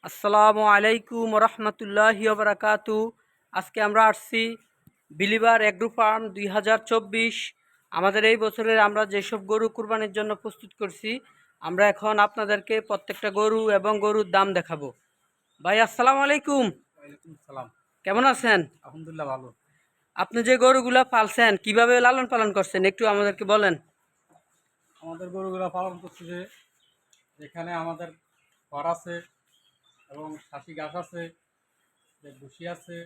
আসসালামু আলাইকুম রহমতুল্লাহি বারাকাতু। আজকে আমরা আসছি বিলিভার এগ্রো ফার্ম 2024। আমাদের এই বছরের আমরা যেসব গরু কুরবানির জন্য প্রস্তুত করছি, আমরা এখন আপনাদেরকে প্রত্যেকটা গরু এবং গরুর দাম দেখাবো। ভাই আসসালামু আলাইকুম। ওয়ালাইকুম সালাম। কেমন আছেন? আলহামদুলিল্লাহ ভালো। আপনি যে গরুগুলা পালছেন কিভাবে লালন পালন করছেন একটু আমাদেরকে বলেন। আমাদের গরুগুলো পালন করছে যে যেখানে আমাদের ঘর আছে এবং খাসি গাছ আছে, যে ভুসি আছে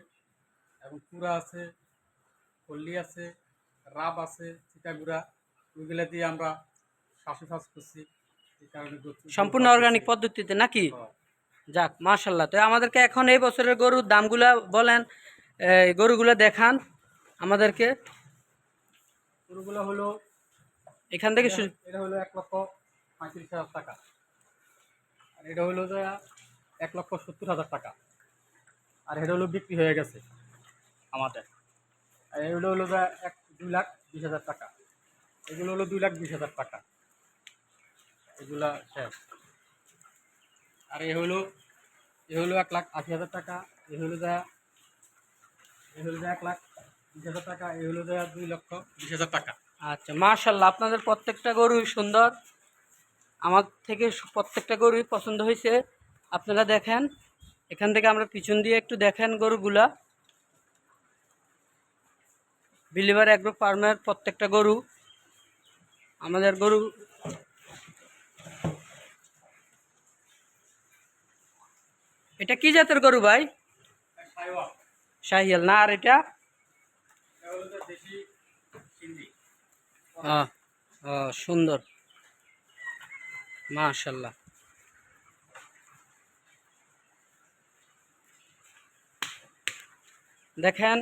এবং কুড়া আছে, পল্লি আছে, রাব আছে, চিটাগুড়া, ওইগুলা দিয়ে আমরা চাষবাস করছি। এই কারণে সম্পূর্ণ অর্গানিক পদ্ধতিতে নাকি? হ্যাঁ। যাক মাশাল্লাহ। তো আমাদেরকে এখন এই বছরের গরুর দামগুলা বলেন, এই গরুগুলা দেখান আমাদেরকে। গরুগুলো হলো এখান থেকে এটা হলো 1,35,000 টাকা, আর এটা হলো যে 1,70,000 টাকা, আর এটা হলো বিক্রি হয়ে গেছে আমাদের। আর এগুলো হলো যে 2,20,000 টাকা, এগুলো হলো 2,20,000 টাকা, এগুলা শেষ। আর এ হলো 1,80,000 টাকা, এ হলো যে 1,20,000 টাকা, এ হলো যে 2,20,000 টাকা। আচ্ছা মাশাল্লাহ, আপনাদের প্রত্যেকটা গরুই সুন্দর। আমার থেকে প্রত্যেকটা গরুই পছন্দ হয়েছে। আপনারা দেখেন, এখান থেকে আমরা পিছন দিয়ে একটু দেখেন গরুগুলা। বিলিভার এগ্রো ফার্মের প্রত্যেকটা গরু, আমাদের গরু। এটা কি জাতের গরু ভাই? শাহিয়াল না? আর এটা সুন্দর মাশাল্লাহ। দেখেন,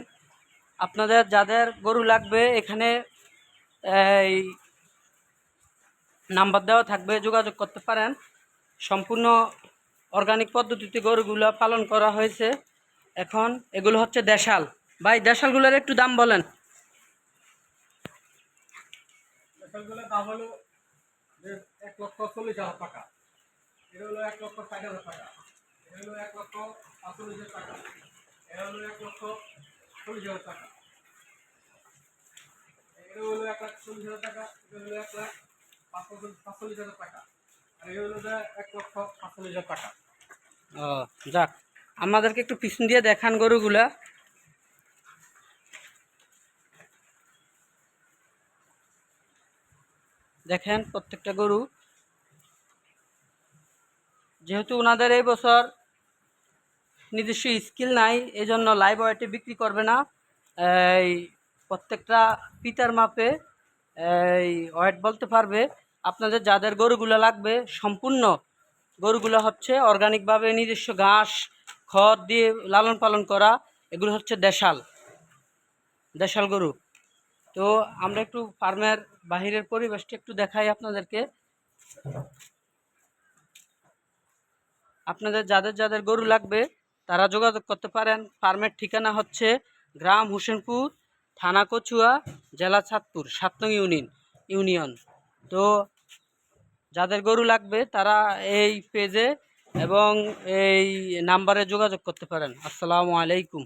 আপনাদের যাদের গরু লাগবে এখানে এই নাম্বার দেওয়া থাকবে, যোগাযোগ করতে পারেন। সম্পূর্ণ অর্গানিক পদ্ধতিতে গরুগুলো পালন করা হয়েছে। এখন এগুলো হচ্ছে দেশাল। ভাই দেশালগুলোর একটু দাম বলেন। দেশালগুলোর দাম হলো 1,40,000 টাকা, এটা হলো 1,60,000 টাকা, এটা হলো 1,45,000 টাকা, এটা হলো 1,40,000 টাকা, এটা হলো 1,40,000 টাকা, এটা হলো 1,45,000 টাকা, আর এটা হলো যে 1,45,000 টাকা। ও যাক, আমাদেরকে একটু পিছন দিয়ে দেখান গরুগুলা। দেখেন প্রত্যেকটা গরু, যেহেতু ওনাদের এই বছর নিজস্ব স্কিল নাই, এই জন্য লাইভ ওয়েটে বিক্রি করবে না। এই প্রত্যেকটা পিতার মাপে এই ওয়েট বলতে পারবে। আপনাদের যাদের গরুগুলো লাগবে, সম্পূর্ণ গরুগুলো হচ্ছে অর্গানিকভাবে নিজস্ব ঘাস খড় দিয়ে লালন পালন করা, এগুলো হচ্ছে দেশাল দেশাল গরু। তো আমরা একটু ফার্মের বাহিরের পরিবেশটা একটু দেখাই আপনাদেরকে। আপনাদের যাদের যাদের গরু লাগবে তারা যোগাযোগ করতে পারেন। ফার্মের ঠিকানা হচ্ছে গ্রাম হোসেনপুর, থানা কচুয়া, জেলা চাঁদপুর, 7 নং ইউনিয়ন। তো যাদের গরু লাগবে তারা এই পেজে এবং এই নাম্বারে যোগাযোগ করতে পারেন। আসসালামু আলাইকুম।